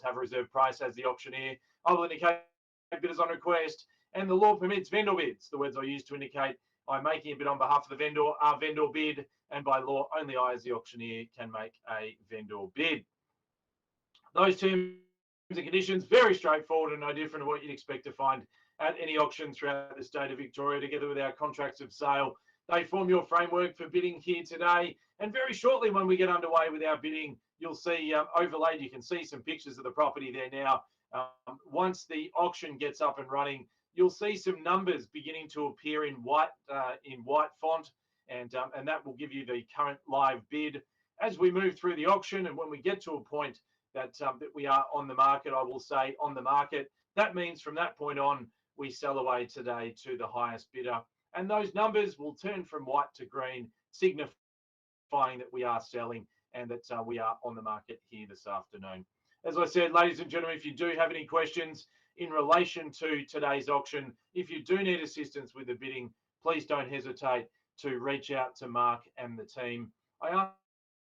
have a reserve price as the auctioneer. I will indicate bidders on request, and the law permits vendor bids. The words I use to indicate I'm making a bid on behalf of the vendor are vendor bid, and by law, only I, as the auctioneer, can make a vendor bid. Those terms and conditions, very straightforward and no different to what you'd expect to find at any auction throughout the state of Victoria, together with our contracts of sale. They form your framework for bidding here today. And very shortly, when we get underway with our bidding, you'll see overlaid, you can see some pictures of the property there now. Once the auction gets up and running, you'll see some numbers beginning to appear in white font, and that will give you the current live bid. As we move through the auction, and when we get to a point that we are on the market, I will say on the market. That means from that point on, we sell away today to the highest bidder. And those numbers will turn from white to green, signifying that we are selling and that we are on the market here this afternoon. As I said, ladies and gentlemen, if you do have any questions in relation to today's auction, if you do need assistance with the bidding, please don't hesitate to reach out to Mark and the team. I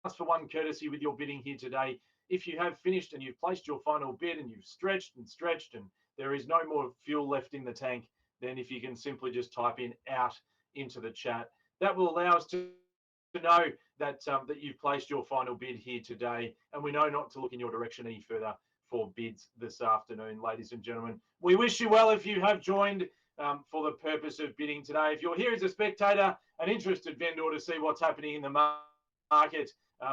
ask for one courtesy with your bidding here today. If you have finished and you've placed your final bid and you've stretched and there is no more fuel left in the tank, then if you can simply just type in out into the chat, that will allow us to know that that you've placed your final bid here today, and we know not to look in your direction any further for bids this afternoon, ladies and gentlemen. We wish you well if you have joined for the purpose of bidding today. If you're here as a spectator, an interested vendor to see what's happening in the market,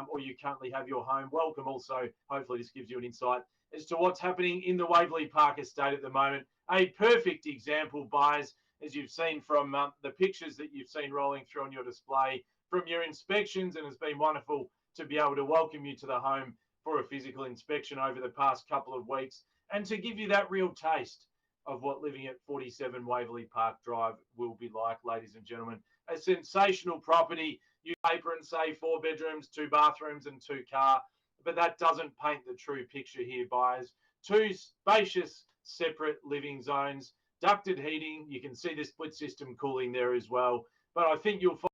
or you currently have your home, welcome also. Hopefully this gives you an insight as to what's happening in the Waverley Park estate at the moment. A perfect example, buyers, as you've seen from the pictures that you've seen rolling through on your display, from your inspections, and it's been wonderful to be able to welcome you to the home for a physical inspection over the past couple of weeks, and to give you that real taste of what living at 47 Waverley Park Drive will be like, ladies and gentlemen. A sensational property. You paper and say 4 bedrooms, 2 bathrooms and 2 car, but that doesn't paint the true picture here, buyers. 2 spacious separate living zones, ducted heating. You can see the split system cooling there as well. But I think you'll find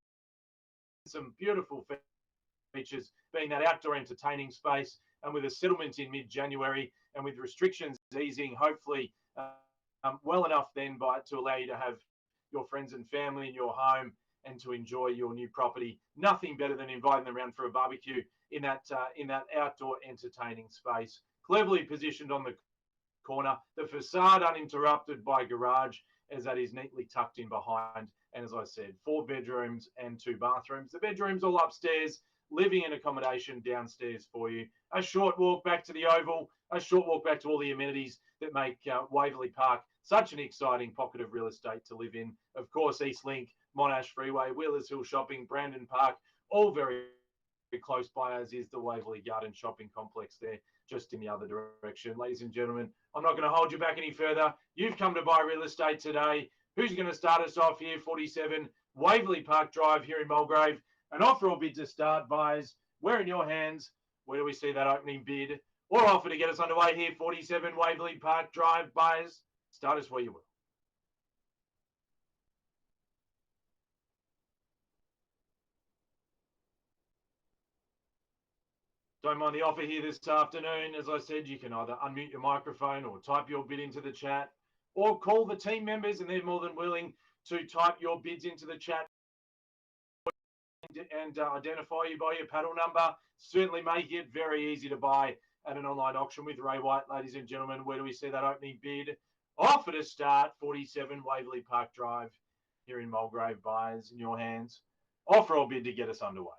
some beautiful features, being that outdoor entertaining space, and with a settlement in mid-January and with restrictions easing, hopefully well enough then to allow you to have your friends and family in your home and to enjoy your new property. Nothing better than inviting them around for a barbecue in that outdoor entertaining space. Cleverly positioned on the corner, the facade uninterrupted by garage, as that is neatly tucked in behind. And as I said, 4 bedrooms and 2 bathrooms. The bedrooms all upstairs, living and accommodation downstairs for you. A short walk back to the Oval, a short walk back to all the amenities that make Waverley Park such an exciting pocket of real estate to live in. Of course, East Link, Monash Freeway, Wheelers Hill Shopping, Brandon Park, all very close by, as is the Waverley Garden Shopping Complex there, just in the other direction. Ladies and gentlemen, I'm not going to hold you back any further. You've come to buy real estate today. Who's going to start us off here? 47 Waverley Park Drive here in Mulgrave. An offer or bid to start, buyers. We're in your hands. Where do we see that opening bid or offer to get us underway here? 47 Waverley Park Drive, buyers. Start us where you will. Don't mind the offer here this afternoon. As I said, you can either unmute your microphone or type your bid into the chat, or call the team members, and they're more than willing to type your bids into the chat and identify you by your paddle number. Certainly making it very easy to buy at an online auction with Ray White, ladies and gentlemen. Where do we see that opening bid? Offer to start, 47 Waverley Park Drive here in Mulgrave, buyers, in your hands. Offer or bid to get us underway.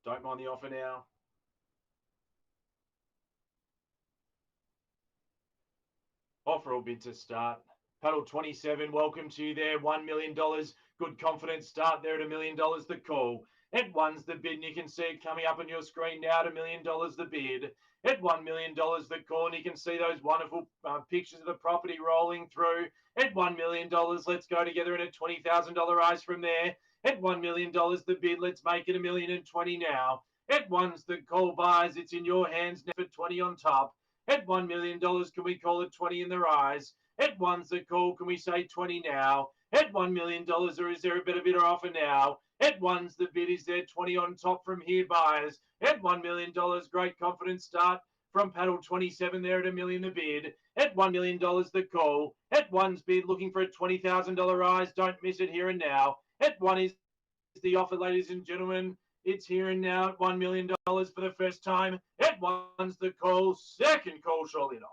Don't mind the offer now. Offer or bid to start. Paddle 27, welcome to you there. $1 million. Good confidence start there at $1 million the call. At one's the bid, and you can see it coming up on your screen now at $1 million the bid. At $1 million the call, and you can see those wonderful pictures of the property rolling through. At $1 million, let's go together in a $20,000 rise from there. At $1 million the bid, let's make it $1,020,000 now. At one's the call, buyers, it's in your hands now for 20 on top. At $1 million, can we call it 20 in the rise? At one's the call, can we say 20 now? At $1 million, or is there a better bidder offer now? At one's the bid. Is there 20 on top from here, buyers? At $1 million, great confidence start from paddle 27 there at $1 million the bid. At $1 million the call. At one's bid, looking for a $20,000 rise. Don't miss it here and now. At one is the offer, ladies and gentlemen. It's here and now at $1 million for the first time. At one's the call. Second call, surely not.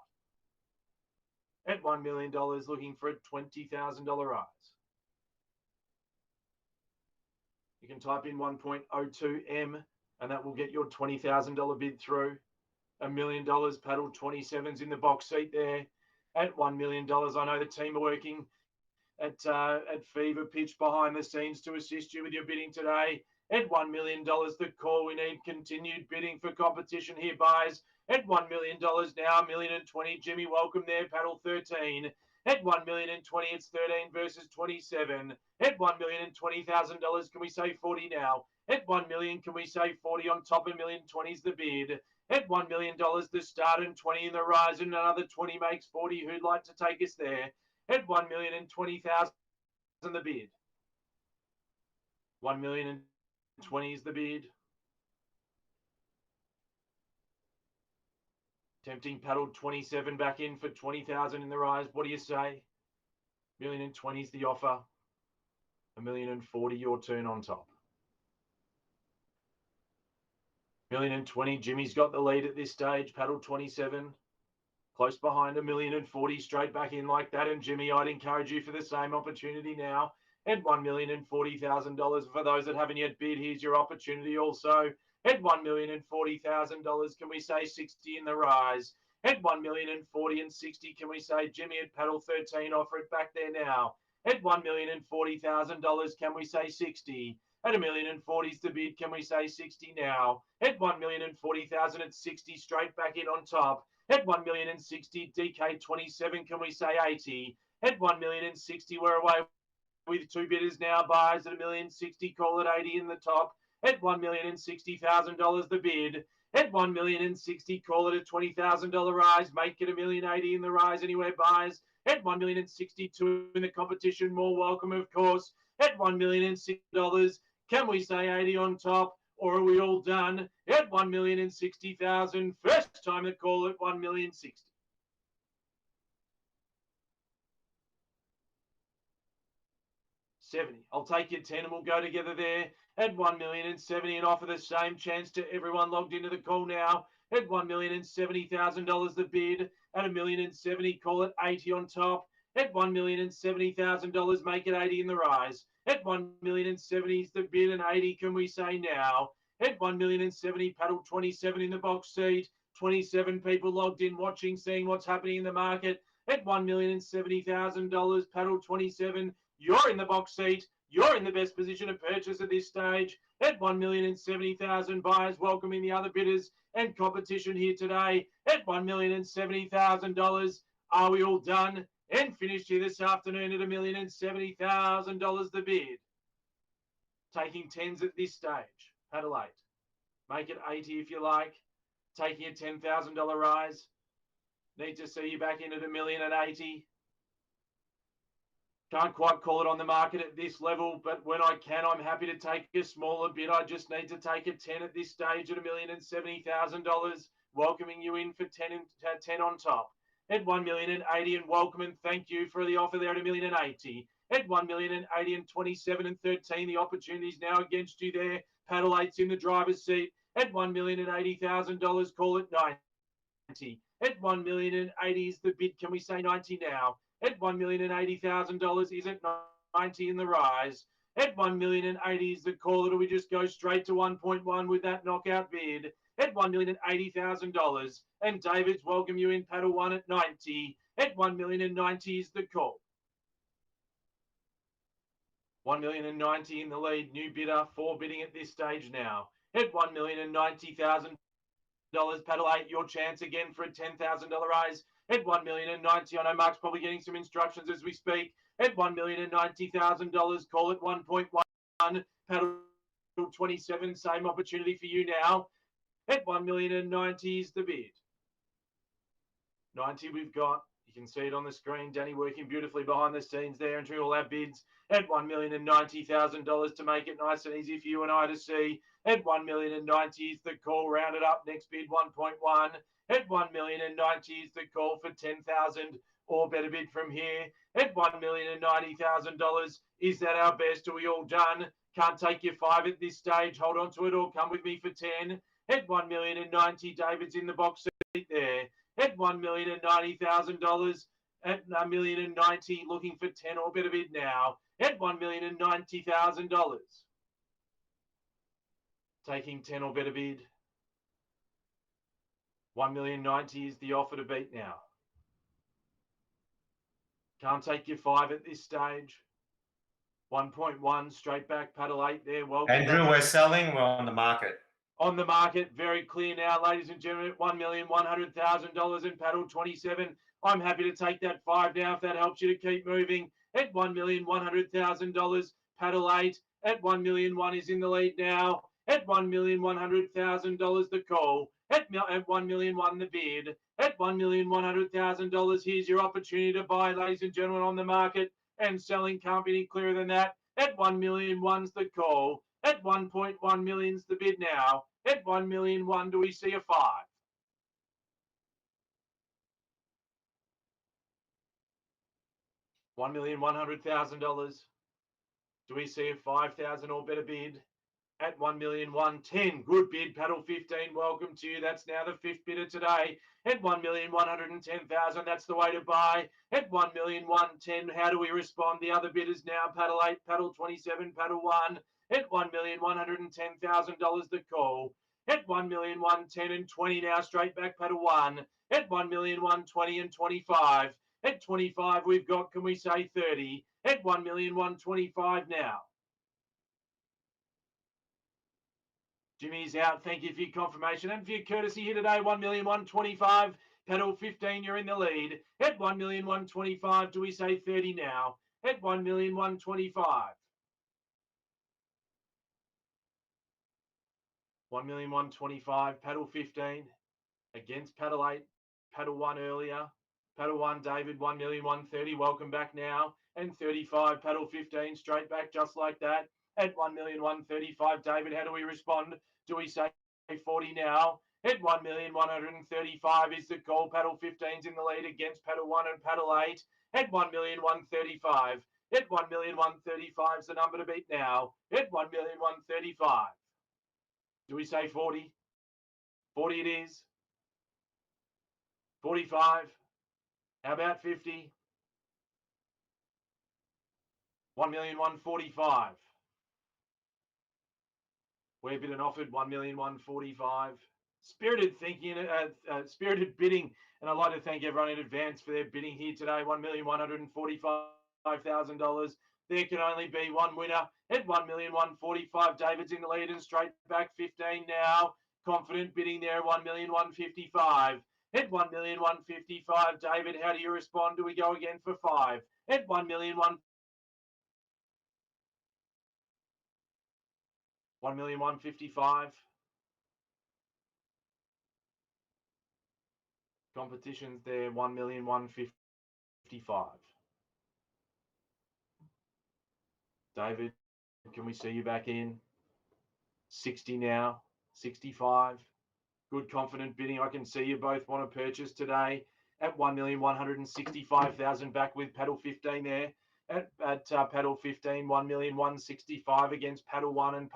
At $1 million, looking for a $20,000 rise. You can type in 1.02M and that will get your $20,000 bid through. $1 million, paddle 27's in the box seat there. At $1 million, I know the team are working at fever pitch behind the scenes to assist you with your bidding today. At $1 million, the call. We need continued bidding for competition here, buyers. At $1 million now, $1,020,000. Jimmy, welcome there, paddle 13. At $1,020,000, it's 13 versus 27. At $1,020,000, can we say 40 now? At $1 million, can we say 40 on top? $1,020,000's the bid. At $1 million, the start and 20 in the rise, and another 20 makes 40. Who'd like to take us there? At $1,020,000, the bid. $1,020,000 is the bid. Tempting paddle 27 back in for 20,000 in the rise. What do you say? $1,020,000 is the offer. $1,040,000 your turn on top. $1,020,000. Jimmy's got the lead at this stage. Paddle 27. Close behind $1,040,000. Straight back in like that. And Jimmy, I'd encourage you for the same opportunity now. At $1,040,000 for those that haven't yet bid. Here's your opportunity also. At $1,040,000, can we say 60 in the rise? At $1,040,000 and 60, can we say Jimmy at paddle 13, offer it back there now? At $1,040,000, can we say 60? At $1,040,000's the bid, can we say 60 now? At $1,040,000 at 60, straight back in on top. At $1,060,000, DK27, can we say 80? At $1,060,000, we're away with two bidders now. Buyers at $1,060,000, call it 80 in the top. At $1,060,000 the bid. At $1,060,000, call it a $20,000 rise. Make it $1,080,000 in the rise anywhere, buys. At $1,062,000 in the competition, more welcome, of course. At $1,060,000, can we say 80 on top, or are we all done? At $1,060,000, first time to call it $1,060,000. 70. I'll take your 10 and we'll go together there. At $1,070,000 and offer the same chance to everyone logged into the call now. At $1,070,000 the bid. At $1,070,000, call it 80 on top. At $1,070,000, make it 80 in the rise. At $1,070,000 is the bid and 80, can we say now? At $1,070,000, paddle 27 in the box seat. 27 people logged in, watching, seeing what's happening in the market. At $1,070,000, paddle 27. You're in the box seat. You're in the best position to purchase at this stage. At $1,070,000, buyers welcoming the other bidders and competition here today. At $1,070,000, are we all done and finished here this afternoon at $1,070,000 the bid? Taking 10s at this stage. Paddle 8. Make it 80 if you like. Taking a $10,000 rise. Need to see you back in at $1,080,000. Can't quite call it on the market at this level, but when I can, I'm happy to take a smaller bid. I just need to take a 10 at this stage at $1,070,000. Welcoming you in for 10 on top. At $1,080,000 and welcome and thank you for the offer there at $1,080,000. At $1,080,000 and 27 and 13, the opportunities now against you there. Paddle 8's in the driver's seat. At $1,080,000, call it 90. At $1,080,000 is the bid. Can we say 90 now? At $1,080,000, is it 90 in the rise? At $1,080,000 is the call, or do we just go straight to 1.1 with that knockout bid? At $1,080,000, and David's welcome you in paddle 1 at 90. At $1,090,000 is the call. $1,090,000 in the lead, new bidder, 4 bidding at this stage now. At $1,090,000, paddle 8, your chance again for a $10,000 rise. At $1,090,000, I know Mark's probably getting some instructions as we speak. At $1,090,000, call it 1.1. Paddle 27, same opportunity for you now. At $1,090,000 is the bid. 90 we've got You can see it on the screen. Danny working beautifully behind the scenes there, entering all our bids at $1,090,000 to make it nice and easy for you and I to see. At $1,090,000 is the call. Rounded up. Next bid 1.1. At $1,090,000 is the call for 10,000 or better bid from here. At $1,090,000, is that our best? Are we all done? Can't take your 5 at this stage. Hold on to it or come with me for 10. At $1,090,000, David's in the box seat there. At $1,090,000, at $1,090,000, looking for 10 or better bid now. At $1,090,000. Taking 10 or better bid. $1,090,000 is the offer to beat now. Can't take your 5 at this stage. 1.1, straight back, paddle 8 there. Welcome. Andrew, we're selling, we're on the market. On the market, very clear now, ladies and gentlemen, at $1,100,000 in paddle 27. I'm happy to take that 5 now if that helps you to keep moving. At $1,100,000, paddle 8. At $1,001,000 is in the lead now. At $1,100,000, the call. At $1,001,000, the bid. At $1,100,000, here's your opportunity to buy, ladies and gentlemen, on the market. And selling can't be any clearer than that. At $1,001,000's the call. At 1.1 million's the bid now. At 1,000,001, do we see a 5? $1,100,000. Do we see a 5,000 or better bid? At 1,000,110, good bid. Paddle 15, welcome to you. That's now the 5th bidder today. At 1,110,000, that's the way to buy. At 1,110, how do we respond? The other bidders now, paddle 8, paddle 27, paddle 1. At $1,110,000, the call. At 1,110 and 20 now, straight back, paddle 1. At 1,120 and 25. At 25, we've got, can we say 30? At 1,125 now. Jimmy's out. Thank you for your confirmation and for your courtesy here today. 1,125. Paddle 15, you're in the lead. At 1,125, do we say 30 now? At 1,125. 1,125, paddle 15 against paddle 8, paddle 1 earlier. Paddle 1, David, 1,130. Welcome back now. And 35, paddle 15, straight back just like that. At 1,135, David, how do we respond? Do we say 40 now? At 1,135 is the call. Paddle 15's in the lead against paddle 1 and paddle 8. At 1,135. At 1,135 is the number to beat now. At 1,135. Do we say 40? 40 it is. 45. How about 50? 1,145. We're bid and offered 1,145. Spirited thinking, spirited bidding, and I'd like to thank everyone in advance for their bidding here today. $1,145,000. There can only be one winner at 1,145,000. David's in the lead and straight back 15 now. Confident bidding there at 1,155,000. At 1,155,000, David, how do you respond? Do we go again for 5? At 1,155,000. Competitions there, 1,155,000. David, can we see you back in? 60 now, 65. Good confident bidding. I can see you both want to purchase today at 1,165,000 back with paddle 15 there. At paddle 15, 1,165,000 against paddle 1 and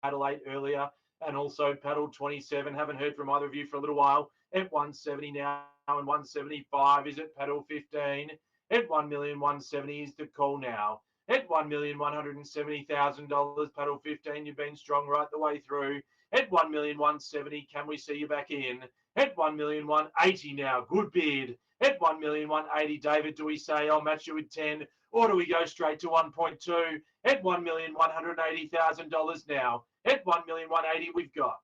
paddle 8 earlier. And also paddle 27. Haven't heard from either of you for a little while. At 170 now and 175 is at paddle 15. At 1,170,000 is the call now. At $1,170,000, paddle 15, you've been strong right the way through. At 1,170,000, can we see you back in? At 1,180,000 now, good bid. At 1,180,000, David, do we say I'll match you with 10, or do we go straight to 1.2? At $1,180,000 now. At 1,180,000, we've got.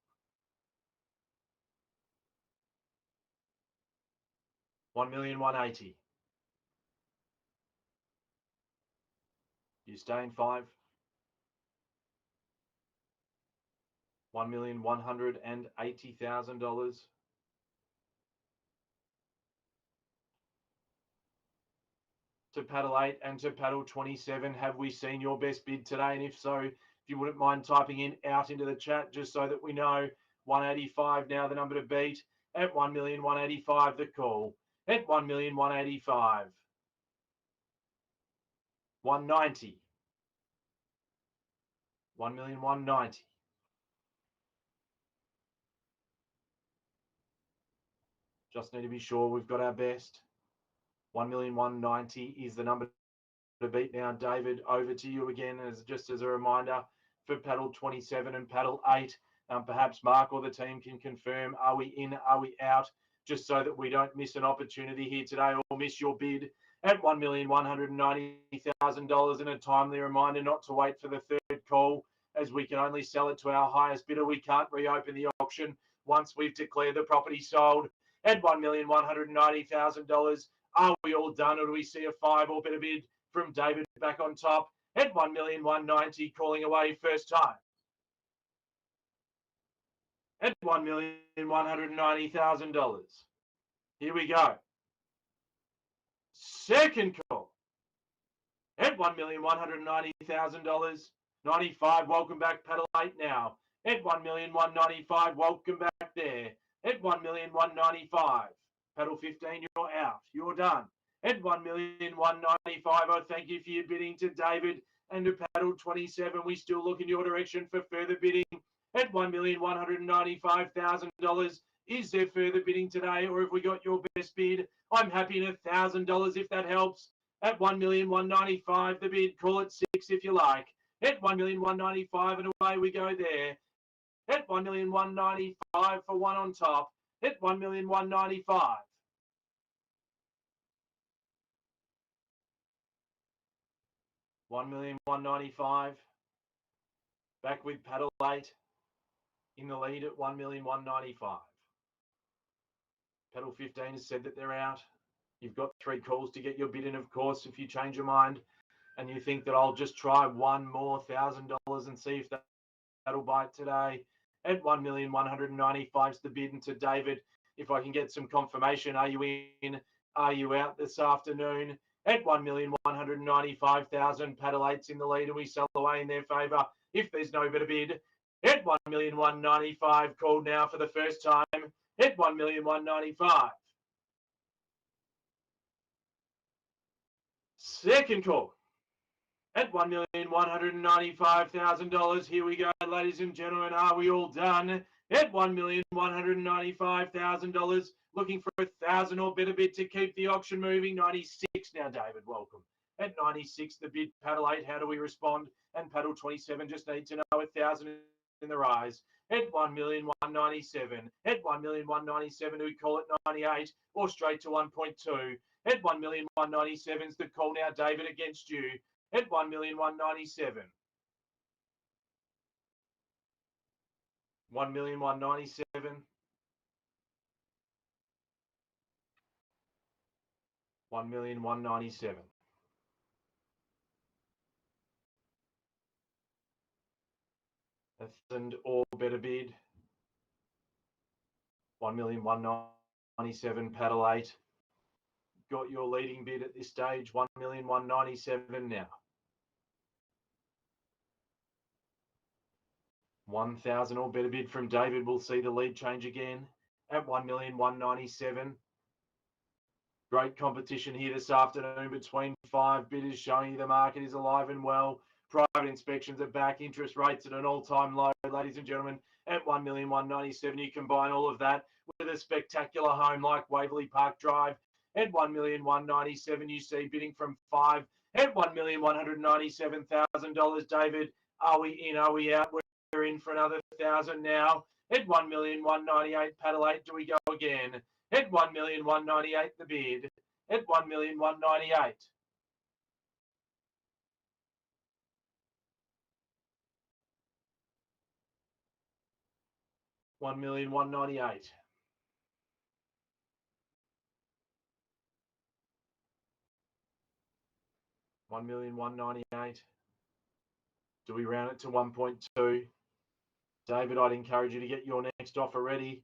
1,180,000. You stay in 5. $1,180,000. to paddle 8 and to paddle 27. Have we seen your best bid today? And if so, if you wouldn't mind typing in out into the chat just so that we know. 185 now the number to beat. At 1,185,000 the call. At 1,185,000. 190. 1,190,000. Just need to be sure we've got our best. 1,190,000 is the number to beat now. David, over to you again just as a reminder for paddle 27 and paddle 8. Perhaps Mark or the team can confirm, are we in, are we out, just so that we don't miss an opportunity here today or miss your bid at $1,190,000, and a timely reminder not to wait for the third call, as we can only sell it to our highest bidder. We can't reopen the auction once we've declared the property sold at $1,190,000. Are we all done, or do we see a 5 or better bid from David back on top at $1,190,000, calling away first time? At $1,190,000. Here we go. Second call at $1,190,000. 95. Welcome back. Paddle 8 now at $1,195,000. Welcome back there at $1,195,000. Paddle 15. You're out. You're done at $1,195,000. Oh, thank you for your bidding to David and to paddle 27. We still look in your direction for further bidding at $1,195,000. Is there further bidding today, or have we got your best bid? I'm happy at $1,000 if that helps. At $1,195,000 the bid. Call it 6 if you like. At $1,195,000 and away we go there. At $1,195,000 for one on top. At $1,195,000. $1,195,000. Back with paddle 8 in the lead at $1,195,000. Paddle 15 has said that they're out. You've got 3 calls to get your bid in, of course. If you change your mind and you think that I'll just try one more $1,000 and see if that'll bite today, at $1,195,000 is the bid. And to David, if I can get some confirmation, are you in, are you out this afternoon? At $1,195,000, paddle 8's in the lead and we sell away in their favour if there's no better bid. At $1,195,000, called now for the first time at $1,195,000. Second call at $1,195,000. Here we go, ladies and gentlemen. Are we all done? At $1,195,000. Looking for $1,000 or better bid to keep the auction moving. 96 now, David. Welcome. At 96, the bid. Paddle 8, how do we respond? And paddle 27 just need to know $1,000 in the rise. At $1,197,000. At $1,197,000, we call it 98 or straight to 1.2. At $1,197,000's the call now, David, against you. At $1,197,000. $1,197,000. $1,197,000. $1,000 or better bid. $1,197,000, paddle 8. Got your leading bid at this stage. $1,197,000 now. $1,000 or better bid from David. We'll see the lead change again at $1,197,000. Great competition here this afternoon between 5 bidders, showing you the market is alive and well. Private inspections are back. Interest rates at an all-time low, ladies and gentlemen, at $1,197,000. You combine all of that with a spectacular home like Waverley Park Drive at $1,197,000. You see bidding from 5 at $1,197,000. David, are we in? Are we out? We're in for another $1,000 now at $1,198,000. Paddle 8, do we go again? At $1,198,000 the bid. At $1,198,000. $1,198,000. $1,198,000. Do we round it to 1.2? David, I'd encourage you to get your next offer ready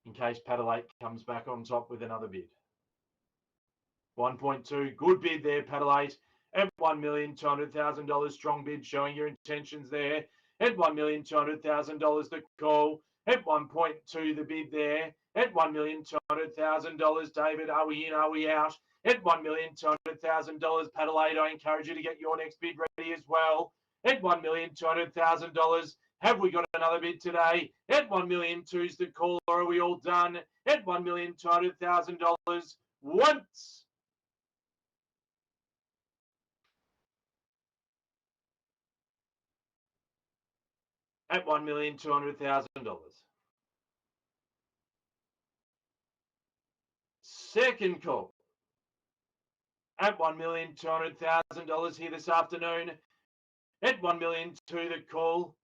in case paddle 8 comes back on top with another bid. 1.2, good bid there, paddle 8. At $1,200,000, strong bid showing your intentions there. At $1,200,000 the call. At 1.2 the bid there. At $1,200,000, David, are we in, are we out? At $1,200,000, paddle 8, I encourage you to get your next bid ready as well. At $1,200,000, have we got another bid today? At $1,200,000's the call, or are we all done? At $1,200,000 once. At $1,200,000. Second call. At $1,200,000 here this afternoon. At $1,200,000 the call.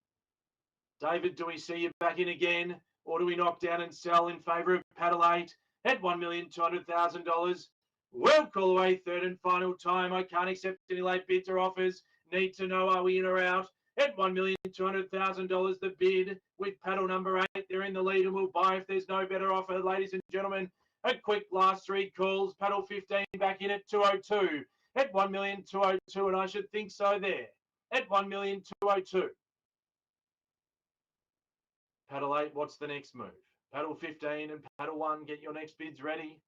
David, do we see you back in again? Or do we knock down and sell in favour of paddle 8? At $1,200,000. Well, call away, third and final time. I can't accept any late bids or offers. Need to know, are we in or out? At $1,200,000 the bid with paddle number 8. They're in the lead and we'll buy if there's no better offer, ladies and gentlemen. A quick last three calls. Paddle 15 back in at 202. At $1,202, and I should think so there. At $1,202. Paddle 8, what's the next move? Paddle 15 and paddle 1, get your next bids ready.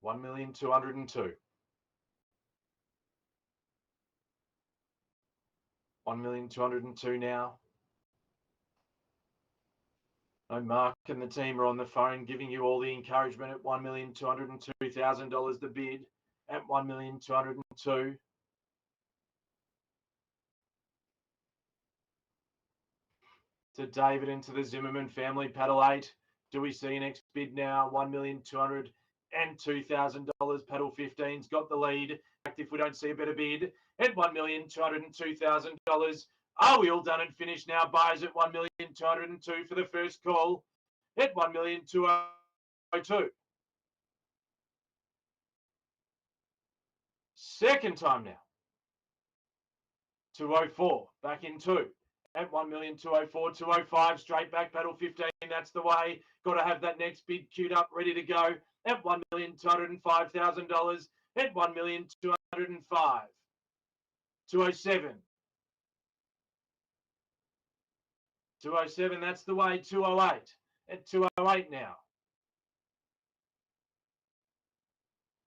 $1,202. $1,202 now. Mark and the team are on the phone giving you all the encouragement at $1,202,000 the bid at $1,202,000. To David and to the Zimmerman family, paddle 8. Do we see next bid now? $1,202,000. Paddle 15's got the lead. If we don't see a better bid at $1,202,000. Are we all done and finished now? Buyers at $1,202,000 for the first call at $1,202,000. Second time now. 204 back in 2 at $1,204,000. 205 straight back, paddle 15. That's the way. Got to have that next bid queued up, ready to go at $1,205,000 at $1,205,000. 207. 207, that's the way. 208 at 208 now.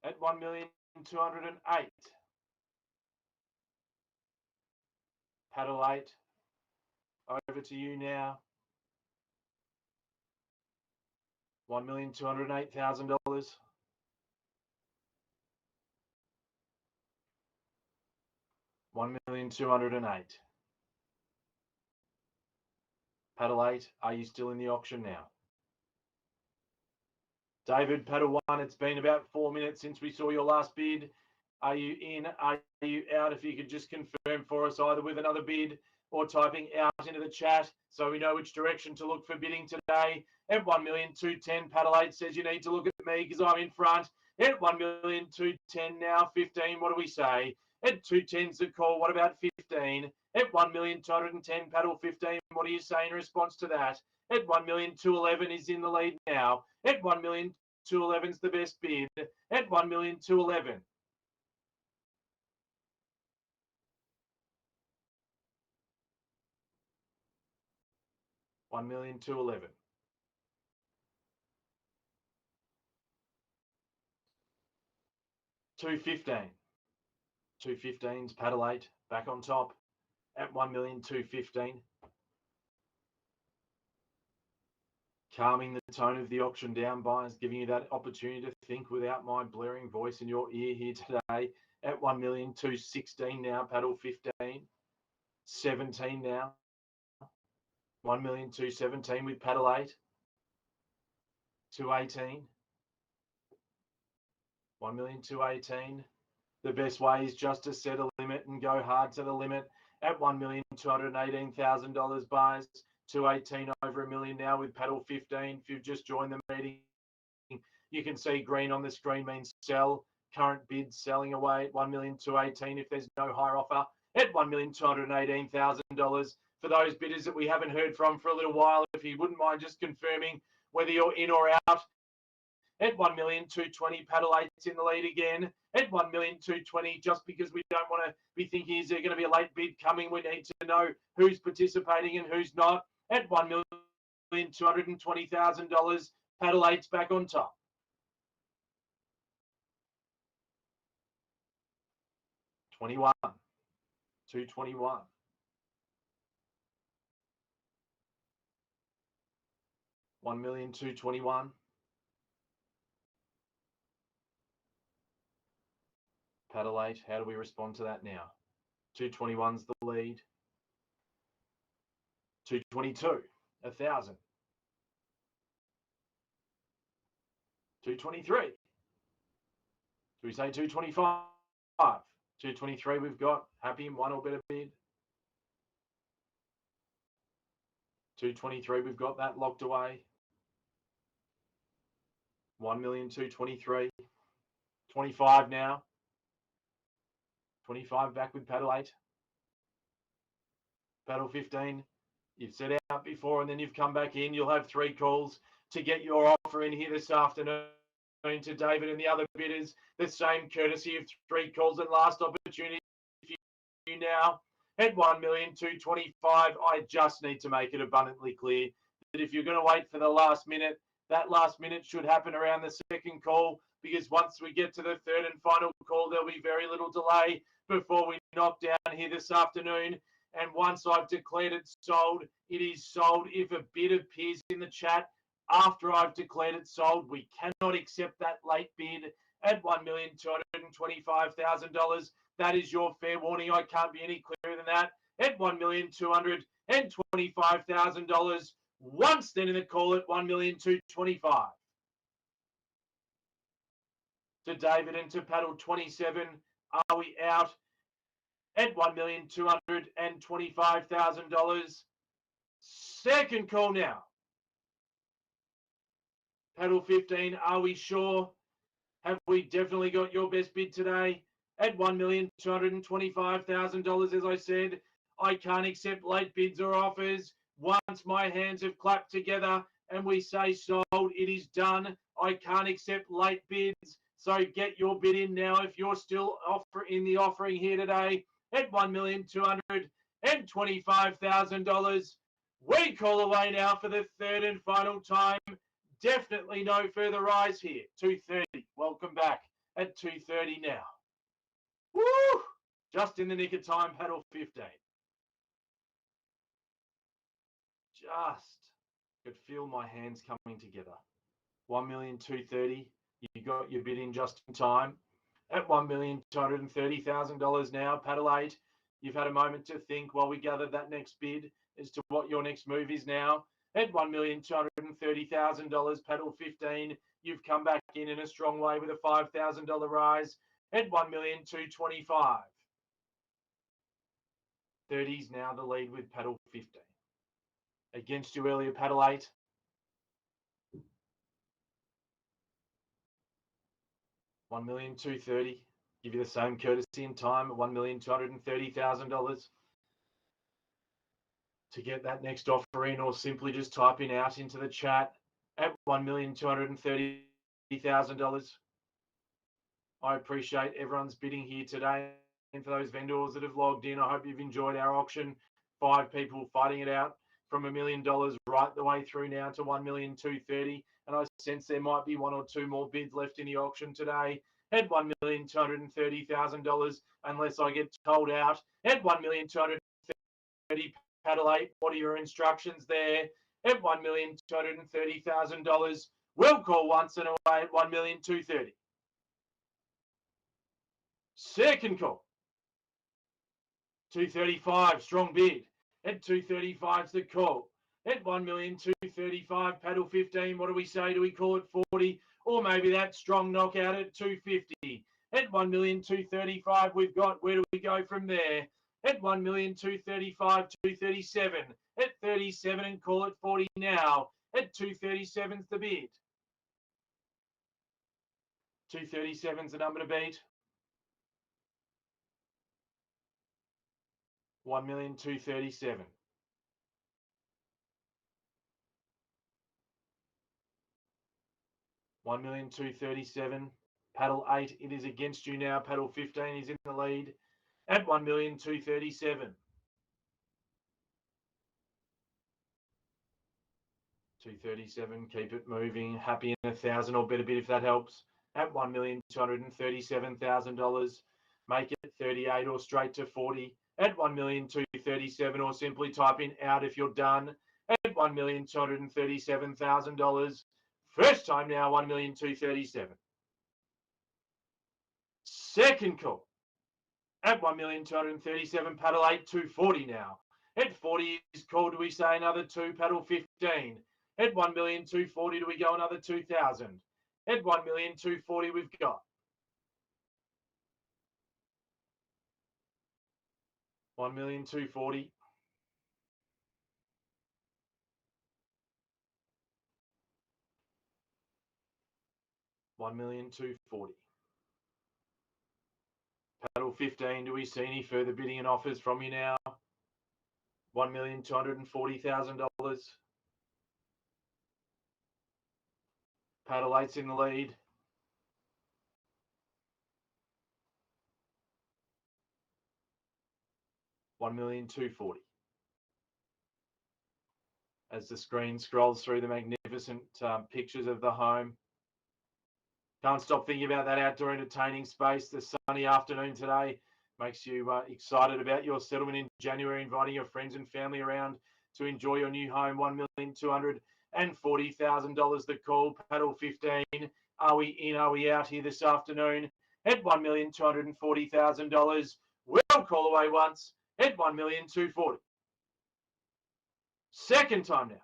At $1,208,000. Paddle 8. Over to you now. $1,208,000. $1,208,000. Paddle 8, are you still in the auction now? David, paddle 1, it's been about 4 minutes since we saw your last bid. Are you in? Are you out? If you could just confirm for us either with another bid or typing out into the chat so we know which direction to look for bidding today. At $1,210,000, paddle 8 says you need to look at me because I'm in front. At $1,210,000 now, 15, what do we say? At 210's the call, what about 15? At $1,210,000, paddle 15, what do you say in response to that? At $1,211,000 is in the lead now. At $1,211,000's the best bid. At $1,211,000. $1,211,000. 215. 215's paddle 8 back on top at $1,215,000. Calming the tone of the auction down, buyers, giving you that opportunity to think without my blaring voice in your ear here today at $1,216,000 now, paddle 15. 17 now. $1,217,000 with paddle 8. 218. $1,218,000. The best way is just to set a limit and go hard to the limit at $1,218,000 buys. 218 over $1 million now with paddle 15. If you've just joined the meeting, you can see green on the screen means sell. Current bid selling away at $1,218,000 if there's no higher offer at $1,218,000. for those bidders that we haven't heard from for a little while, if you wouldn't mind just confirming whether you're in or out. At 1,220,000, Paddle 8's in the lead again. At 1,220,000, just because we don't want to be thinking, is there going to be a late bid coming? We need to know who's participating and who's not. At $1,220,000, Paddle 8's back on top. $21, $221. $1,221,000. Paddle 8, how do we respond to that now? 221's the lead. 222, 1,000. 223. Do we say 225? 223 we've got. Happy in one or better bid. 223 we've got that locked away. 1,223,000. 25 now. 25 back with Paddle 8. Paddle 15. You've set out before and then you've come back in. You'll have 3 calls to get your offer in here this afternoon to David and the other bidders. The same courtesy of 3 calls and last opportunity for you now. At 1,225,000, I just need to make it abundantly clear that if you're going to wait for the last minute, that last minute should happen around the second call, because once we get to the third and final call, there'll be very little delay before we knock down here this afternoon. And once I've declared it sold, it is sold. If a bid appears in the chat after I've declared it sold, we cannot accept that late bid at $1,225,000. That is your fair warning. I can't be any clearer than that. At $1,225,000. Once then in the call at $1,225,000. To David and to Paddle 27, are we out at $1,225,000? Second call now. Paddle 15, are we sure? Have we definitely got your best bid today? At $1,225,000, as I said, I can't accept late bids or offers. Once my hands have clapped together and we say sold, it is done. I can't accept late bids. So get your bid in now if you're still in the offering here today at $1,225,000. We call away now for the third and final time. Definitely no further rise here. 2:30. Welcome back at 2:30 now. Woo! Just in the nick of time, Paddle 15. Just could feel my hands coming together. 1,230,000. You got your bid in just in time. At $1,230,000 now, Paddle 8. You've had a moment to think while we gathered that next bid as to what your next move is now. At $1,230,000, Paddle 15. You've come back in a strong way with a $5,000 rise. At $1,225,000. 30's now the lead with Paddle 15. Against you earlier, Paddle 8. $1,230,000. Give you the same courtesy and time at $1,230,000. To get that next offer in, or simply just type in out into the chat at $1,230,000. I appreciate everyone's bidding here today. And for those vendors that have logged in, I hope you've enjoyed our auction. 5 people fighting it out from $1 million right the way through now to $1,230,000. And I sense there might be 1 or 2 more bids left in the auction today at $1,230,000, unless I get told out at $1,230,000. Paddle 8, what are your instructions there? At $1,230,000. We'll call once and away at $1,230,000. Second call. 235, strong bid. At 235's the call. At $1,235,000, Paddle 15, what do we say? Do we call it 40? Or maybe that strong knockout at 250. At $1,235,000, we've got, where do we go from there? At $1,235,000, 237. At 37 and call it 40 now. At 237's the bid. 237's the number to beat. $1,237,000. 1,237,000. Paddle 8, it is against you now. Paddle 15 is in the lead at 1,237,000. 237, keep it moving. Happy in 1,000 or better bid if that helps. At $1,237,000. Make it 38 or straight to 40 at 1,237,000 or simply type in out if you're done at $1,237,000. First time now, 1,237,000. Second call at 1,237,000, paddle 8, 240 now. At 40 is called, do we say another 2, paddle 15. At 1,240,000, do we go another 2,000? At 1,240,000, we've got 1,240,000. 1,240,000. Paddle 15, do we see any further bidding and offers from you now? $1,240,000. Paddle 8's in the lead. $1,240,000. As the screen scrolls through the magnificent pictures of the home. Can't stop thinking about that outdoor entertaining space. The sunny afternoon today makes you excited about your settlement in January, inviting your friends and family around to enjoy your new home. $1,240,000 the call. Paddle 15. Are we in? Are we out here this afternoon? At $1,240,000. We'll call away once at $1,240,000. Second time now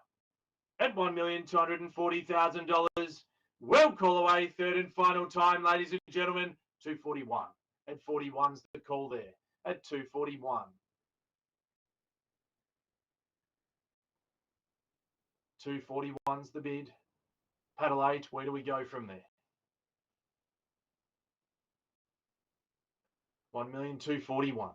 at $1,240,000. Well call away, third and final time, ladies and gentlemen, 241. At 41's the call there, at 241. 241's the bid. Paddle 8, where do we go from there? 1,241,000.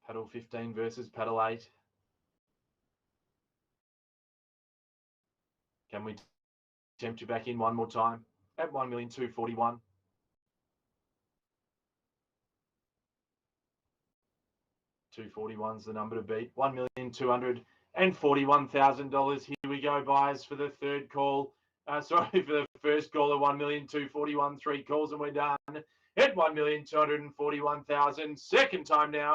Paddle 15 versus paddle 8. Can we tempt you back in one more time at 1,241,000? 241's the number to beat. $1,241,000. Here we go, buyers, for the third call. For the first call of 1,241,000. 3 calls and we're done at 1,241,000. Second time now.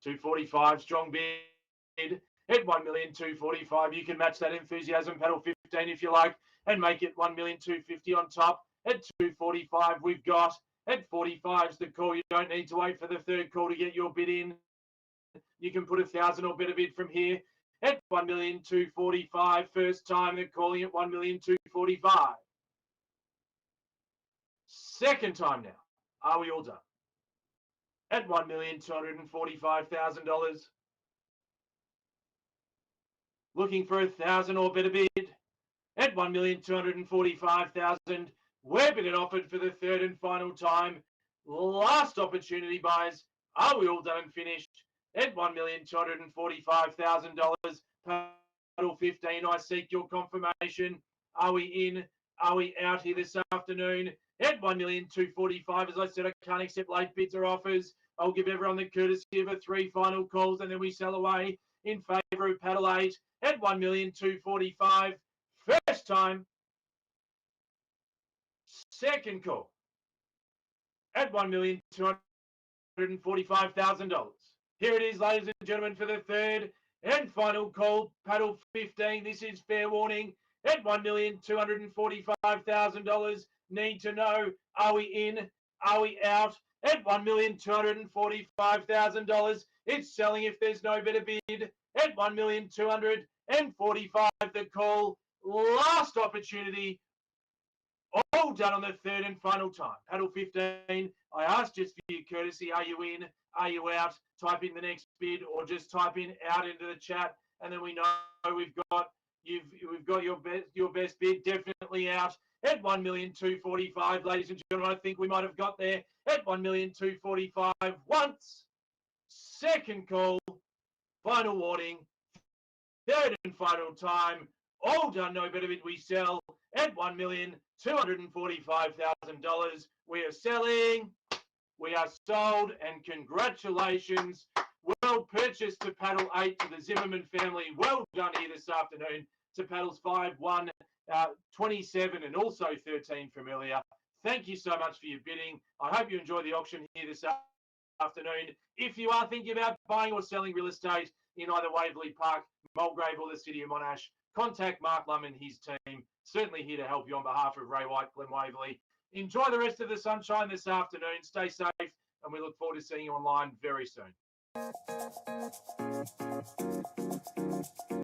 245, strong bid. At 1,245,000, you can match that enthusiasm. Paddle 15 if you like, and make it 1,250,000 on top. At 245, we've got at 45's the call. You don't need to wait for the third call to get your bid in. You can put 1,000 or better bid from here. At 1,245,000, first time they're calling it 1,245,000. Second time now. Are we all done? At $1,245,000. Looking for 1,000 or better bid at 1,245,000. We're bidding offered for the third and final time. Last opportunity, buyers. Are we all done and finished? At $1,245,000. Paddle 15, I seek your confirmation. Are we in? Are we out here this afternoon? At 1,245,000, as I said, I can't accept late bids or offers. I'll give everyone the courtesy of 3 final calls, and then we sell away in favour of paddle 8 at 1,245,000. First time. Second call at $1,245,000. Here it is, ladies and gentlemen, for the third and final call. Paddle 15. This is fair warning at $1,245,000. Need to know, are we in? Are we out? At $1,245,000. It's selling if there's no better bid. At $1,245,000 the call. Last opportunity. All done on the third and final time. Paddle 15. I asked just for your courtesy. Are you in? Are you out? Type in the next bid or just type in out into the chat, and then we know we've got your best bid. Definitely out at 1,245,000, ladies and gentlemen. I think we might have got there at 1,245,000 once. Second call. Final warning. Third and final time. All done, no better bid we sell at $1,245,000. We are selling. We are sold, and congratulations. Well purchased to paddle 8 to the Zimmerman family. Well done here this afternoon to paddles 5, 1, 27, and also 13 familiar. Thank you so much for your bidding. I hope you enjoy the auction here this afternoon. If you are thinking about buying or selling real estate in either Waverley Park, Mulgrave, or the City of Monash, contact Marc Lum and his team. Certainly here to help you on behalf of Ray White, Glen Waverley. Enjoy the rest of the sunshine this afternoon. Stay safe, and we look forward to seeing you online very soon.